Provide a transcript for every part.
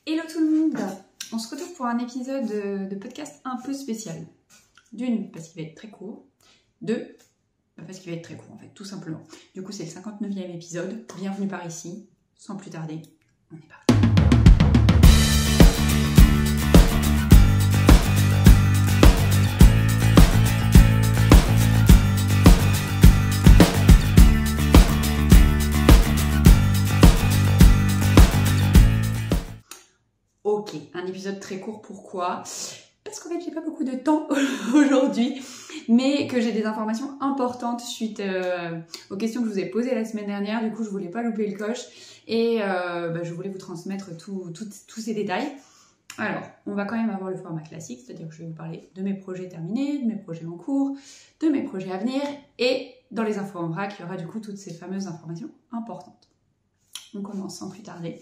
Hello tout le monde! On se retrouve pour un épisode de podcast un peu spécial. D'une, parce qu'il va être très court. Deux, parce qu'il va être très court en fait, tout simplement. Du coup, c'est le 59e épisode. Bienvenue par ici. Sans plus tarder, on est parti. Ok, un épisode très court, pourquoi? Parce qu'en fait j'ai pas beaucoup de temps aujourd'hui, mais que j'ai des informations importantes suite aux questions que je vous ai posées la semaine dernière, du coup je voulais pas louper le coche et je voulais vous transmettre tous ces détails. Alors, on va quand même avoir le format classique, c'est-à-dire que je vais vous parler de mes projets terminés, de mes projets en cours, de mes projets à venir, et dans les infos en vrac, il y aura du coup toutes ces fameuses informations importantes. On commence sans plus tarder.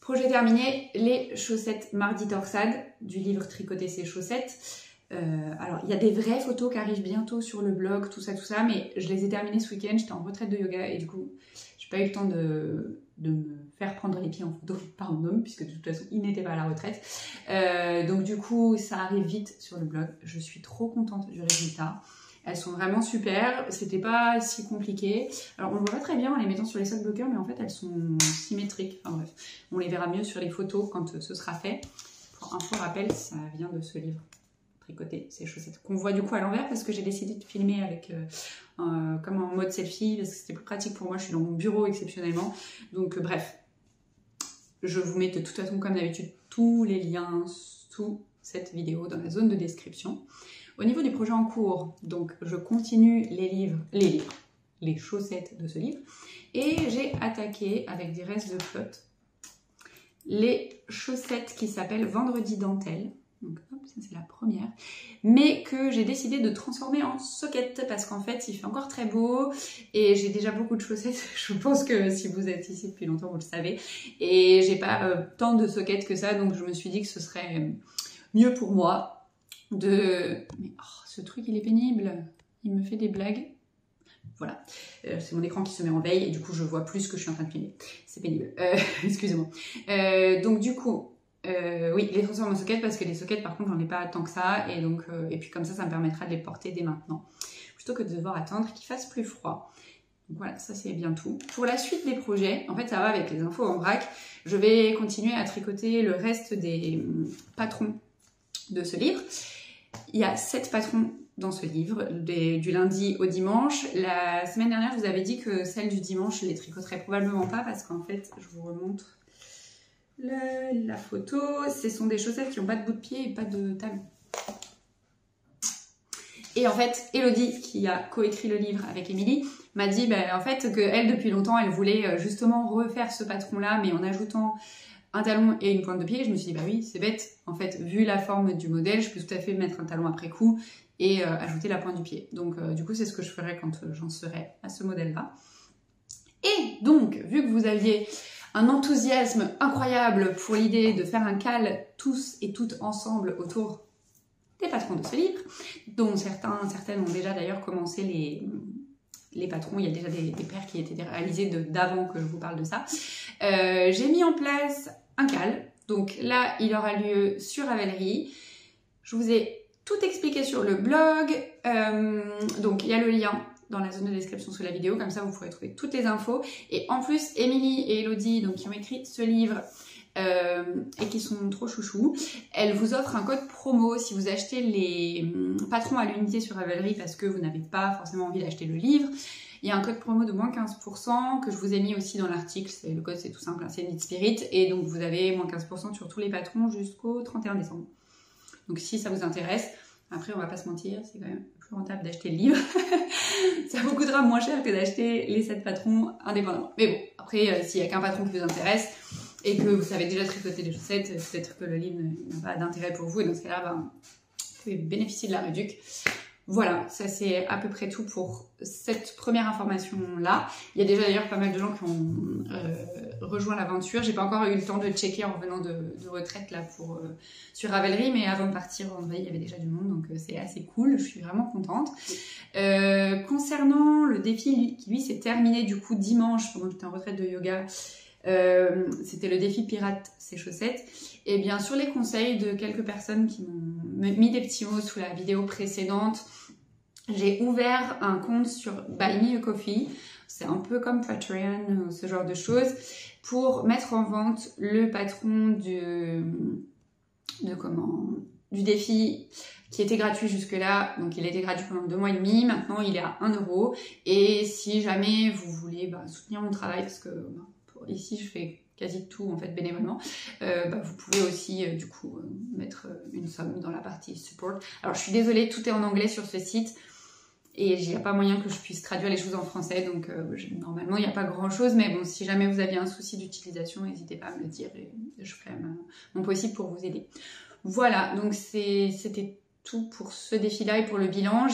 Projet terminé, les chaussettes Mardi Torsade du livre Tricoter ses chaussettes. Alors, il y a des vraies photos qui arrivent bientôt sur le blog, tout ça, mais je les ai terminées ce week-end, j'étais en retraite de yoga et du coup, j'ai pas eu le temps de me faire prendre les pieds en photo par mon homme, puisque de toute façon, il n'était pas à la retraite. Donc du coup, ça arrive vite sur le blog. Je suis trop contente du résultat. Elles sont vraiment super, c'était pas si compliqué. Alors on le voit pas très bien en les mettant sur les sock bloqueurs, mais en fait elles sont symétriques. Enfin bref, on les verra mieux sur les photos quand ce sera fait. Pour info rappel, ça vient de ce livre Tricoter ses chaussettes, qu'on voit du coup à l'envers parce que j'ai décidé de filmer avec comme en mode selfie, parce que c'était plus pratique pour moi, je suis dans mon bureau exceptionnellement. Donc bref, je vous mets de toute façon comme d'habitude tous les liens sous cette vidéo dans la zone de description. Au niveau du projet en cours, donc je continue les chaussettes de ce livre et j'ai attaqué avec des restes de flotte les chaussettes qui s'appellent Vendredi Dentelle. Donc hop, ça c'est la première, mais que j'ai décidé de transformer en socket parce qu'en fait il fait encore très beau et j'ai déjà beaucoup de chaussettes. Je pense que si vous êtes ici depuis longtemps vous le savez, et j'ai pas tant de sockets que ça, donc je me suis dit que ce serait mieux pour moi mais ce truc il est pénible, il me fait des blagues. Voilà, c'est mon écran qui se met en veille et du coup je vois plus ce que je suis en train de filmer, c'est pénible, excusez-moi. Donc du coup, oui, les transformer en socket parce que les sockets par contre j'en ai pas tant que ça, et donc et puis comme ça me permettra de les porter dès maintenant, plutôt que de devoir attendre qu'il fasse plus froid. Donc voilà, ça c'est bien tout. Pour la suite des projets, en fait ça va avec les infos en vrac, je vais continuer à tricoter le reste des patrons de ce livre. Il y a 7 patrons dans ce livre, du lundi au dimanche. La semaine dernière, je vous avais dit que celles du dimanche, je les tricoterais probablement pas parce qu'en fait, je vous remontre la photo. Ce sont des chaussettes qui n'ont pas de bout de pied et pas de talon. Et en fait, Elodie, qui a coécrit le livre avec Émilie, m'a dit en fait qu'elle, depuis longtemps, elle voulait justement refaire ce patron-là, mais en ajoutant un talon et une pointe de pied. Je me suis dit bah oui, c'est bête, en fait vu la forme du modèle je peux tout à fait mettre un talon après coup et ajouter la pointe du pied. Donc du coup c'est ce que je ferai quand j'en serai à ce modèle là. Et donc vu que vous aviez un enthousiasme incroyable pour l'idée de faire un cal tous et toutes ensemble autour des patrons de ce livre, dont certaines ont déjà d'ailleurs commencé les patrons, il y a déjà des paires qui étaient réalisées d'avant que je vous parle de ça. J'ai mis en place un cal, donc là il aura lieu sur Ravelry. Je vous ai tout expliqué sur le blog, donc il y a le lien dans la zone de description sous la vidéo, comme ça vous pourrez trouver toutes les infos. Et en plus, Émilie et Elodie, donc, qui ont écrit ce livre et qui sont trop chouchous, elles vous offrent un code promo si vous achetez les patrons à l'unité sur Ravelry parce que vous n'avez pas forcément envie d'acheter le livre. Il y a un code promo de moins 15% que je vous ai mis aussi dans l'article. Le code c'est tout simple, c'est Knit Spirit, et donc vous avez moins 15% sur tous les patrons jusqu'au 31 décembre. Donc si ça vous intéresse, après on va pas se mentir, c'est quand même plus rentable d'acheter le livre. Ça vous coûtera moins cher que d'acheter les 7 patrons indépendamment. Mais bon, après s'il n'y a qu'un patron qui vous intéresse et que vous savez déjà tricoter des chaussettes, peut-être que le livre n'a pas d'intérêt pour vous, et dans ce cas-là, vous pouvez bénéficier de la réduc. Voilà, ça c'est à peu près tout pour cette première information-là. Il y a déjà d'ailleurs pas mal de gens qui ont rejoint l'aventure. J'ai pas encore eu le temps de checker en revenant de retraite là sur Ravelry, mais avant de partir vendredi, il y avait déjà du monde, donc c'est assez cool. Je suis vraiment contente. Concernant le défi qui lui s'est terminé du coup dimanche pendant que j'étais en retraite de yoga, C'était le défi pirate ses chaussettes. Et bien sur les conseils de quelques personnes qui m'ont mis des petits mots sous la vidéo précédente, j'ai ouvert un compte sur Buy Me a Coffee. C'est un peu comme Patreon, ce genre de choses, pour mettre en vente le patron du défi qui était gratuit jusque-là. Donc il était gratuit pendant 2 mois et demi, maintenant il est à 1 €. Et si jamais vous voulez soutenir mon travail, parce que ici je fais quasi tout en fait bénévolement, vous pouvez aussi du coup mettre une somme dans la partie support. Alors je suis désolée, tout est en anglais sur ce site. Et il n'y a pas moyen que je puisse traduire les choses en français, donc normalement il n'y a pas grand chose, mais bon, si jamais vous aviez un souci d'utilisation, n'hésitez pas à me le dire et je ferai mon possible pour vous aider. Voilà, donc c'était tout pour ce défi-là et pour le bilan.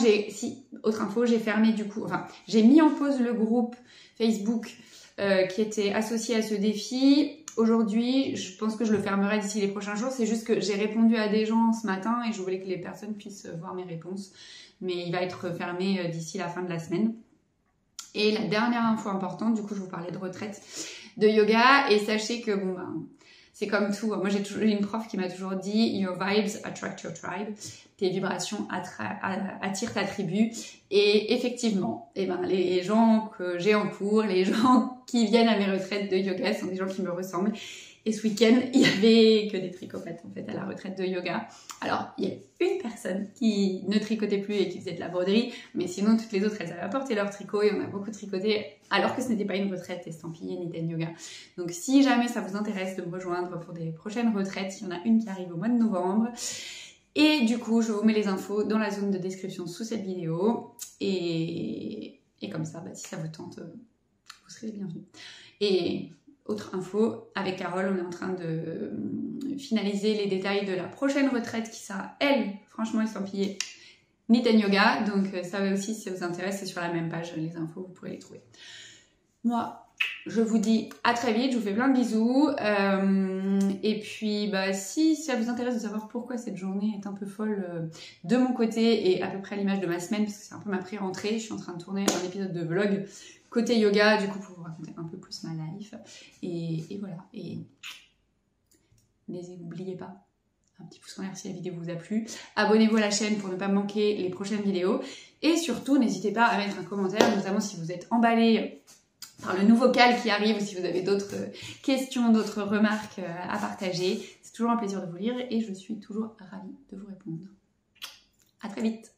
Autre info, j'ai fermé du coup, j'ai mis en pause le groupe Facebook qui était associé à ce défi. Aujourd'hui, je pense que je le fermerai d'ici les prochains jours, c'est juste que j'ai répondu à des gens ce matin et je voulais que les personnes puissent voir mes réponses. Mais il va être fermé d'ici la fin de la semaine. Et la dernière info importante, du coup je vous parlais de retraite de yoga, et sachez que c'est comme tout, moi j'ai une prof qui m'a toujours dit your vibes attract your tribe, tes vibrations attirent ta tribu, et effectivement, les gens que j'ai en cours, les gens qui viennent à mes retraites de yoga sont des gens qui me ressemblent. Et ce week-end, il n'y avait que des tricopathes en fait à la retraite de yoga. Alors, il y a une personne qui ne tricotait plus et qui faisait de la broderie, mais sinon toutes les autres, elles avaient apporté leur tricot et on a beaucoup tricoté, alors que ce n'était pas une retraite estampillée ni Ten Yoga. Donc si jamais ça vous intéresse de me rejoindre pour des prochaines retraites, il y en a une qui arrive au mois de novembre. Et du coup, je vous mets les infos dans la zone de description sous cette vidéo. Et comme ça, si ça vous tente, vous serez les bienvenus. Et autre info, avec Carole, on est en train de finaliser les détails de la prochaine retraite qui sera, elle, franchement estampillée Ten Yoga. Donc ça aussi, si ça vous intéresse, c'est sur la même page, les infos, vous pourrez les trouver. Moi, je vous dis à très vite, je vous fais plein de bisous. Et puis, si ça vous intéresse de savoir pourquoi cette journée est un peu folle de mon côté et à peu près à l'image de ma semaine, parce que c'est un peu ma pré-rentrée, je suis en train de tourner un épisode de vlog côté yoga, du coup, pour vous raconter un peu plus ma life. Et voilà. Et n'oubliez pas, un petit pouce en l'air si la vidéo vous a plu. Abonnez-vous à la chaîne pour ne pas manquer les prochaines vidéos. Et surtout, n'hésitez pas à mettre un commentaire, notamment si vous êtes emballé par le nouveau cal qui arrive ou si vous avez d'autres questions, d'autres remarques à partager. C'est toujours un plaisir de vous lire et je suis toujours ravie de vous répondre. À très vite!